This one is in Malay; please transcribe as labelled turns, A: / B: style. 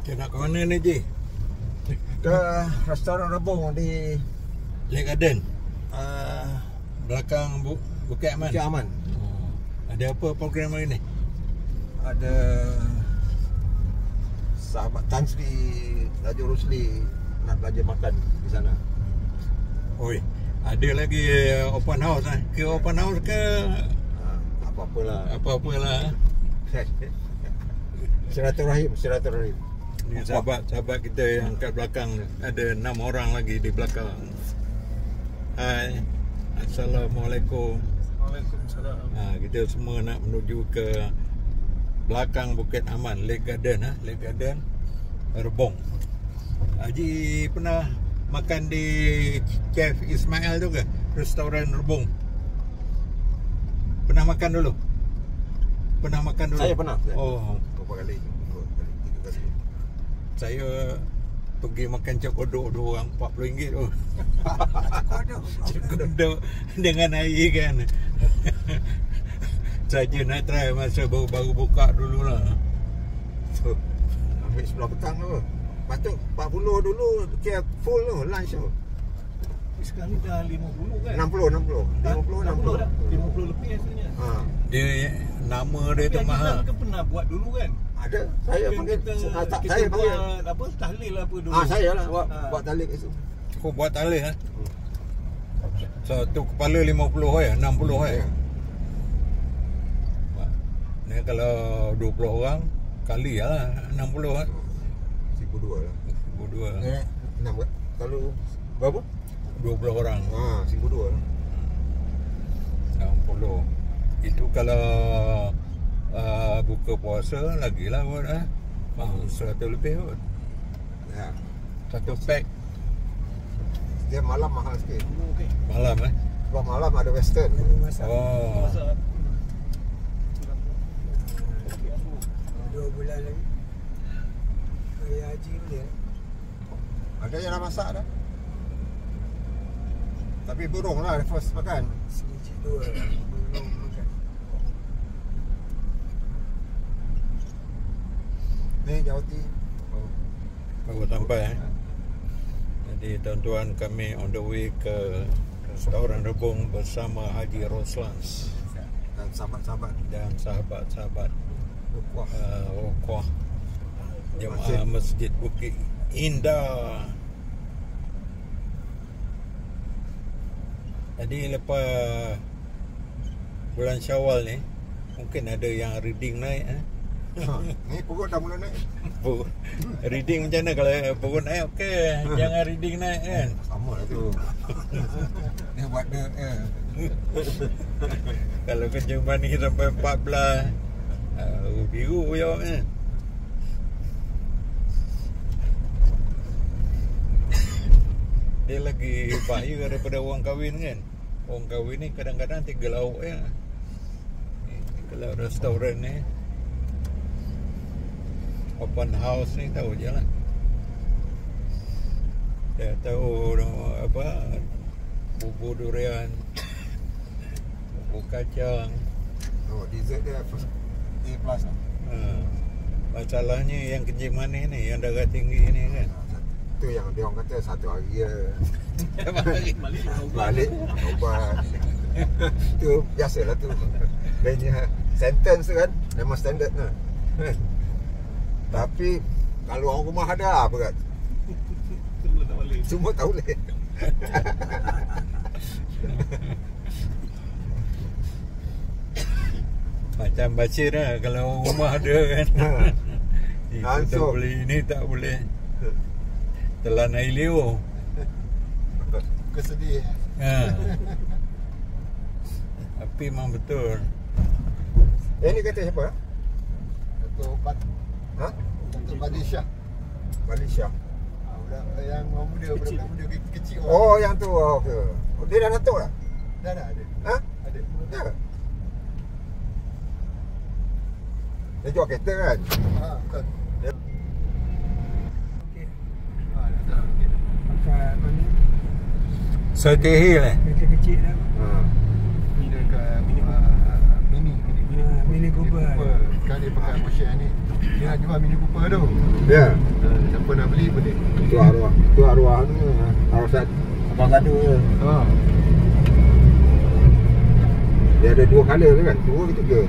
A: Kita nak ke mana ni, Ji?
B: Ke restoran rebung di
A: Lake Garden. Belakang Bukit Aman.
B: Bukit Aman.
A: Oh. Ada apa program hari ni?
B: Ada sahabat Tan Sri Raja Rusli nak belajar makan di sana.
A: Oi, ada lagi open house lah. Ke open house ke
B: Apa-apalah.
A: apa-apalah.
B: Silaturahim.
A: Ni sahabat kita yang kat belakang, ada 6 orang lagi di belakang. Hai. Assalamualaikum.
C: Waalaikumsalam.
A: Kita semua nak menuju ke belakang Bukit Aman, Lake Garden, Lake Garden Rebung. Haji pernah makan di Chef Ismail tu ke? Restoran Rebung. Pernah makan dulu? Pernah makan dulu?
B: Saya pernah.
A: Oh,
B: Berapa kali? 2 kali, 3 kali.
A: saya pergi makan cokodok 2 orang RM40 tu. Cokodok dengan air kan. Saja nak try masa baru buka dululah.
B: So, ambil sebelah petang tu. Patut 40 dulu kira full tu, lunch tu.
C: Sekarang ni dah 50 kan?
B: 60. 50
C: dah. 50 lebih rasanya.
A: Dia nama dia tu
C: Tapi
A: mahal.
C: Haji kan pernah buat dulu kan?
B: Ada. Saya
C: Kan
B: panggil
C: kita
B: saya panggil.
C: buat apa, tahlil apa dulu.
B: Saya lah buat talik itu.
A: Kau buat tali So tu kepala 50 60 Ni kalau 20 orang kali lah 60
B: $1,200 lah.
A: 2
B: Kalau berapa?
A: 20 orang.
B: $1,200 lah.
A: 60. Itu kalau buka puasa lagilah buat mahal 100 lebih kot.
B: Ya.
A: Satu pack
B: Dia malam mahal sikit.
C: Okey.
A: malam
B: Sebab malam ada western.
A: Oh.
C: Masa
D: 2 bulan lagi Raya Haji boleh.
B: Ada yang dah masak dah. Tapi burung lah first makan.
D: Sini 2 belum makan.
B: Ni Jawati.
A: Baru sampai Jadi tuan-tuan, kami on the way ke restoran Rebung bersama Haji Roslan
B: Dan sahabat-sahabat.
A: dan sahabat-sahabat
B: Wah.
A: Waqah Jemaah Masjid Bukit Indah. Jadi lepas bulan Syawal ni mungkin ada yang reading naik
B: Ni perut dah mula naik.
A: Reading macam mana kalau perut naik okey, jangan reading naik kan.
B: Sama lah tu. Dia buat dia
A: Kalau kencing manis sampai 14 biru jawab kan. Dia lagi bahaya daripada orang kahwin kan. Orang kahwin ni kadang-kadang 3 lauk je. Kalau restoran ni open house ni tahu je lah. Dia tahu apa, bubur durian, bubur kacang.
B: dessert dia first A plus lah.
A: Masalahnya yang kencing manis ni, yang darah tinggi ni kan.
B: Itu yang dia orang kata 1 hari je
C: Balik
B: balik ubat. Itu biasalah tu. Dia sentence tu kan memang standard lah. Tapi kalau orang rumah ada apa kan?
C: Semua tak boleh.
B: Semua tak boleh.
A: Macam Bashir lah, kalau rumah ada kan. Itu tak boleh, ini tak boleh. Telan air liur.
B: Kesedih.
A: Tapi memang betul.
B: Ini kata siapa?
E: Datuk Badi Syah.
B: Bali Syah.
E: Budak yang orang muda, budak muda kecil.
B: Oh, yang tu. Okay. Dia dah datuk dah?
E: Dah ada.
B: Ha?
E: Ada.
B: Ya. Dia jual kereta kan?
E: Betul.
D: Okey.
E: Dah. Okey.
D: Pakai mana?
A: Circle Hill
D: Kereta kecil dah.
E: Ni dekat mini
D: Mini Cooper.
E: Kan dia pakai Porsche ni. Dia nak jual Mini Cooper tu.
B: Ya.
E: Siapa nak beli boleh.
B: Tu arwah ni. Arwah Sat Abang Gadu ke.
E: Ha.
B: Dia ada 2 color kan? 2 ke 3?